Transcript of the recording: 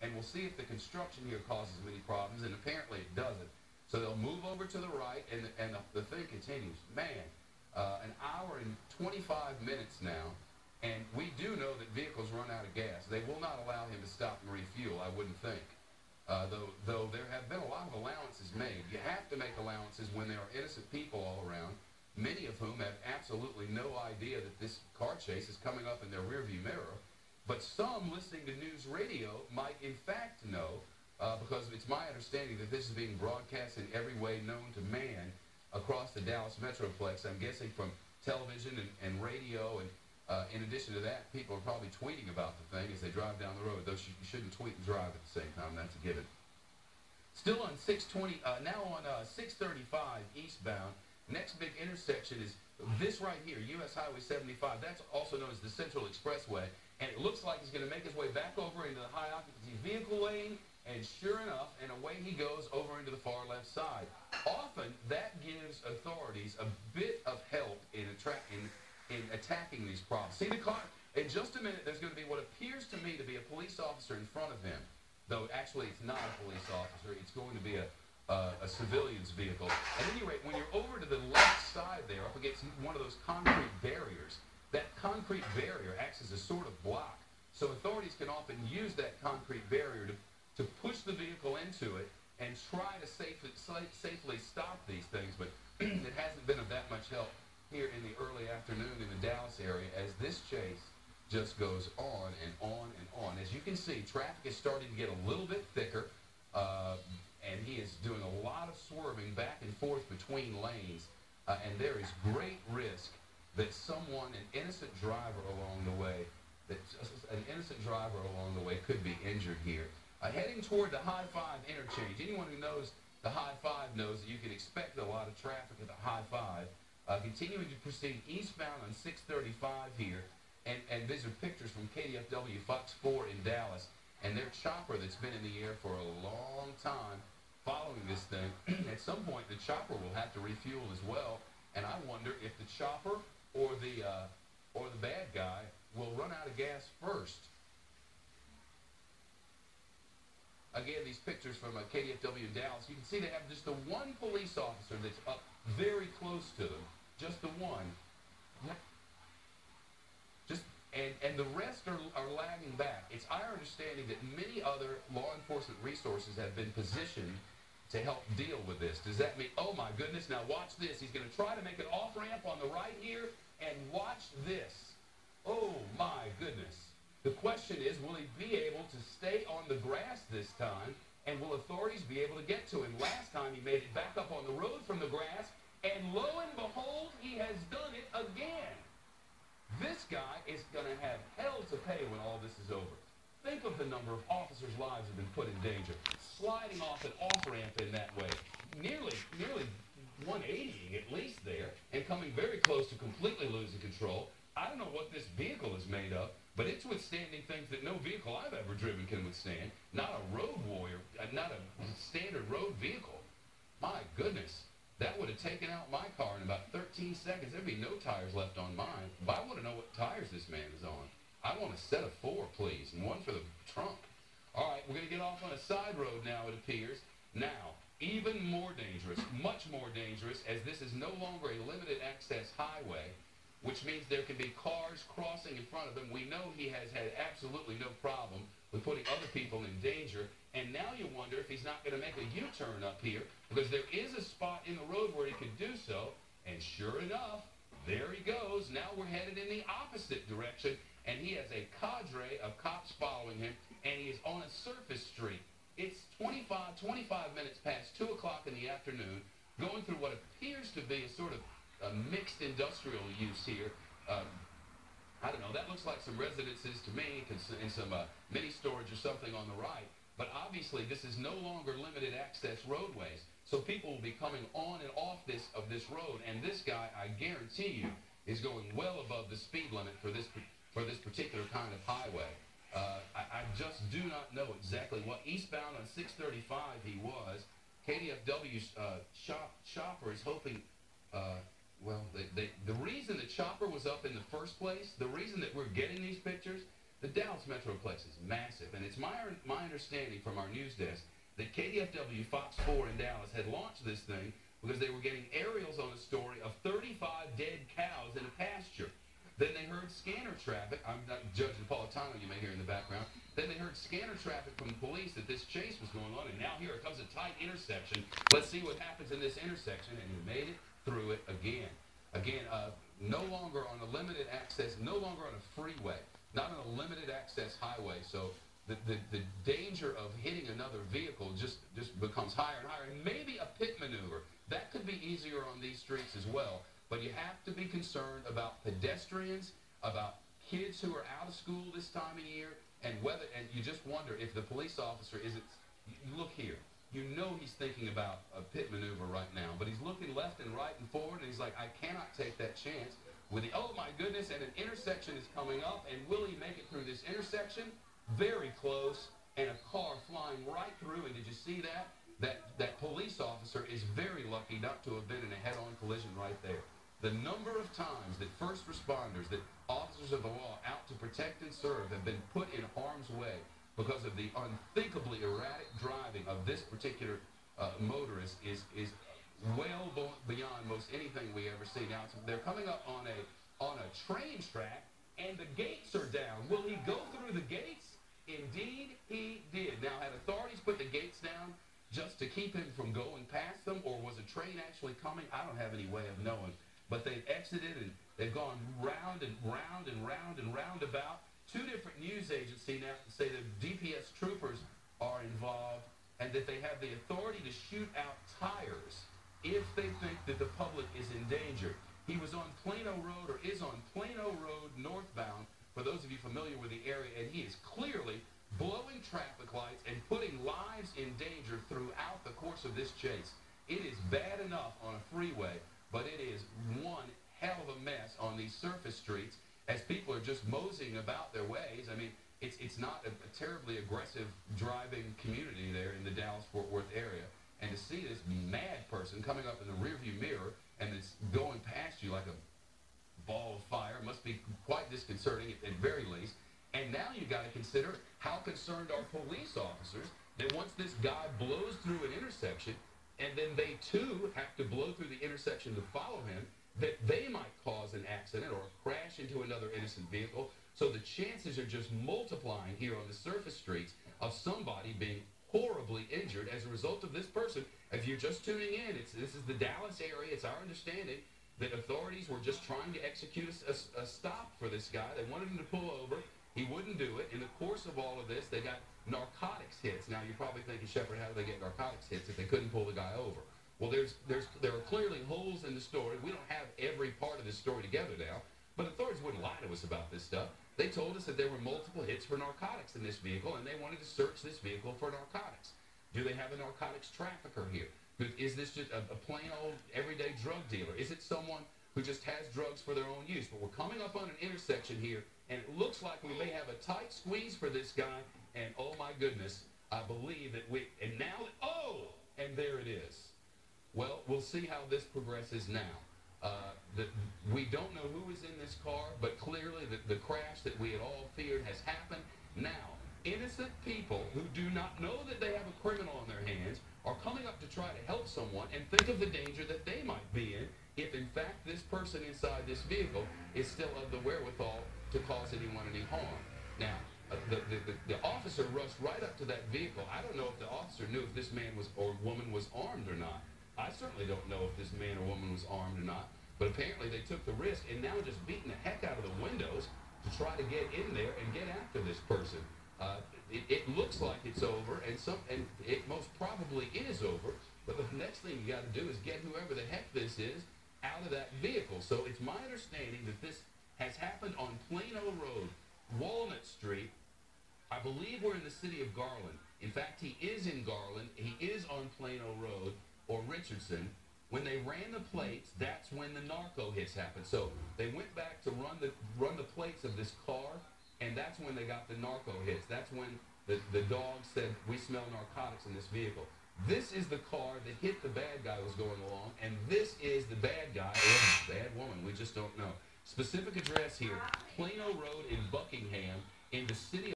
and we'll see if the construction here causes many problems, and apparently it doesn't. So they'll move over to the right, and the thing continues. Man, an hour and 25 minutes now, and we do know that vehicles run out of gas. They will not allow him to stop and refuel, I wouldn't think. Though there have been a lot of allowances made. You have to make allowances when there are innocent people all around, many of whom have absolutely no idea that this car chase is coming up in their rearview mirror. But some listening to news radio might in fact know, because it's my understanding that this is being broadcast in every way known to man across the Dallas Metroplex. I'm guessing from television and radio, and in addition to that, people are probably tweeting about the thing as they drive down the road, though you shouldn't tweet and drive at the same time. That's a given. Still on 620, now on 635 eastbound. Next big intersection is this right here, US Highway 75. That's also known as the Central Expressway. And it looks like he's going to make his way back over into the high occupancy vehicle lane. And sure enough, and away he goes over into the far left side. Often, that gives authorities a bit of help in attacking these problems. See the car? In just a minute, there's going to be what appears to me to be a police officer in front of him. Though, actually, it's not a police officer. It's going to be a civilian's vehicle. At any rate, when you're over to the left side there, up against one of those concrete barriers, that concrete barrier acts as a sort of block. So authorities can often use that concrete barrier to push the vehicle into it and try to safely stop these things. But it hasn't been of that much help here in the early afternoon in the Dallas area as this chase just goes on and on and on. As you can see, traffic is starting to get a little bit thicker, and he is doing a lot of swerving back and forth between lanes, and there is great risk that someone, an innocent driver along the way, could be injured here. Heading toward the High 5 interchange. Anyone who knows the High 5 knows that you can expect a lot of traffic at the High 5. Continuing to proceed eastbound on 635 here, and these are pictures from KDFW Fox 4 in Dallas, and their chopper that's been in the air for a long time following this thing. At some point, the chopper will have to refuel as well, and I wonder if the chopper or the bad guy will run out of gas first. Again, these pictures from KDFW in Dallas, you can see they have just the one police officer that's up very close to them. Just the one. And the rest are lagging back. It's our understanding that many other law enforcement resources have been positioned to help deal with this. Does that mean, oh my goodness, now watch this. He's going to try to make an off-ramp on the right here, and watch this. Oh my goodness. The question is, will he be able to stay on the grass this time, and will authorities be able to get to him? Last time he made it back up on the road from the grass, and lo and behold, he has done it again. This guy is going to have hell to pay when all this is over. Think of the number of officers' lives have been put in danger, sliding off an off-ramp in that way, nearly 180 at least there, and coming very close to completely losing control. I don't know what this vehicle is made of, but it's withstanding things that no vehicle I've ever driven can withstand. Not a road warrior, not a standard road vehicle. My goodness. That would have taken out my car in about 13 seconds. There'd be no tires left on mine. But I want to know what tires this man is on. I want a set of 4, please, and one for the trunk. All right, we're going to get off on a side road now, it appears. Now, even more dangerous, much more dangerous, as this is no longer a limited access highway, which means there can be cars crossing in front of him. We know he has had absolutely no problem with putting other people in danger. And now you wonder if he's not going to make a U-turn up here, because there is a spot in the road where he could do so. And sure enough, there he goes. Now we're headed in the opposite direction, and he has a cadre of cops following him, and he is on a surface street. It's 25 minutes past 2 o'clock in the afternoon, going through what appears to be a sort of mixed industrial use here. I don't know, that looks like some residences to me, and some mini storage or something on the right. But obviously, this is no longer limited access roadways. So people will be coming on and off this road. And this guy, I guarantee you, is going well above the speed limit for this particular kind of highway. I just do not know exactly what eastbound on 635 he was. KDFW's chopper is hoping, well, the reason the chopper was up in the first place, the reason that we're getting these pictures, The Dallas Metroplex is massive, and it's my understanding from our news desk that KDFW Fox 4 in Dallas had launched this thing because they were getting aerials on a story of 35 dead cows in a pasture. Then they heard scanner traffic. I'm not judging Politano, you may hear in the background. Then they heard scanner traffic from the police that this chase was going on, and now here it comes a tight intersection. Let's see what happens in this intersection, and he made it through it again. Again, no longer on a limited access, no longer on a freeway, not on a limited access highway. So the danger of hitting another vehicle just becomes higher and higher, and maybe a pit maneuver. That could be easier on these streets as well. But you have to be concerned about pedestrians, about kids who are out of school this time of year, and you just wonder if the police officer isn't. Look here, you know he's thinking about a pit maneuver right now, but he's looking left and right and forward, and he's like, I cannot take that chance. Oh my goodness, and an intersection is coming up, and will he make it through this intersection? Very close, and a car flying right through, and did you see that? That police officer is very lucky not to have been in a head-on collision right there. The number of times that first responders, that officers of the law out to protect and serve have been put in harm's way because of the unthinkably erratic driving of this particular motorist is well beyond most anything we ever see. Now, they're coming up on a train track, and the gates are down. Will he go through the gates? Indeed, he did. Now, had authorities put the gates down just to keep him from going past them, or was a train actually coming? I don't have any way of knowing. But they've exited, and they've gone round and round and round and round about. Two different news agencies now say that DPS troopers are involved and that they have the authority to shoot out tires if they think that the public is in danger. He was on Plano Road, or is on Plano Road northbound, for those of you familiar with the area, and he is clearly blowing traffic lights and putting lives in danger throughout the course of this chase. It is bad enough on a freeway, but it is one hell of a mess on these surface streets as people are just moseying about their ways. I mean, it's not a terribly aggressive driving community there in the Dallas-Fort Worth area. And to see this mad person coming up in the rearview mirror and it's going past you like a ball of fire must be quite disconcerting at very least. And now you've got to consider how concerned are police officers that once this guy blows through an intersection, and then they, too, have to blow through the intersection to follow him, that they might cause an accident or crash into another innocent vehicle. So the chances are just multiplying here on the surface streets of somebody being horribly injured as a result of this person. If you're just tuning in, this is the Dallas area. It's our understanding that authorities were just trying to execute a stop for this guy. They wanted him to pull over. He wouldn't do it. In the course of all of this, they got narcotics hits. Now, you're probably thinking, Shepard, how do they get narcotics hits if they couldn't pull the guy over? Well, there are clearly holes in the story. We don't have every part of this story together now, but authorities wouldn't lie to us about this stuff. They told us that there were multiple hits for narcotics in this vehicle, and they wanted to search this vehicle for narcotics. Do they have a narcotics trafficker here? Is this just a plain old everyday drug dealer? Is it someone who just has drugs for their own use? But we're coming up on an intersection here, and it looks like we may have a tight squeeze for this guy, and oh my goodness, I believe that and there it is. Well, we'll see how this progresses now. We don't know who is in this car, but clearly the crash that we had all feared has happened. Now, innocent people who do not know that they have a criminal on their hands are coming up to try to help someone and think of the danger that they might be in if, in fact, this person inside this vehicle is still of the wherewithal to cause anyone any harm. Now, the officer rushed right up to that vehicle. I don't know if the officer knew if this man or woman was armed or not. I certainly don't know if this man or woman was armed or not. But apparently they took the risk and now just beating the heck out of the windows to try to get in there and get after this person. It looks like it's over, and it most probably is over. But the next thing you got to do is get whoever the heck this is out of that vehicle. So it's my understanding that this has happened on Plano Road, Walnut Street. I believe we're in the city of Garland. In fact, he is in Garland. He is on Plano Road or Richardson. When they ran the plates, that's when the narco hits happened. So they went back to run the plates of this car, and that's when they got the narco hits. That's when the dog said, "We smell narcotics in this vehicle." This is the car that hit the bad guy who was going along, and this is the bad guy or bad woman. We just don't know. Specific address here, Plano Road in Buckingham. in the city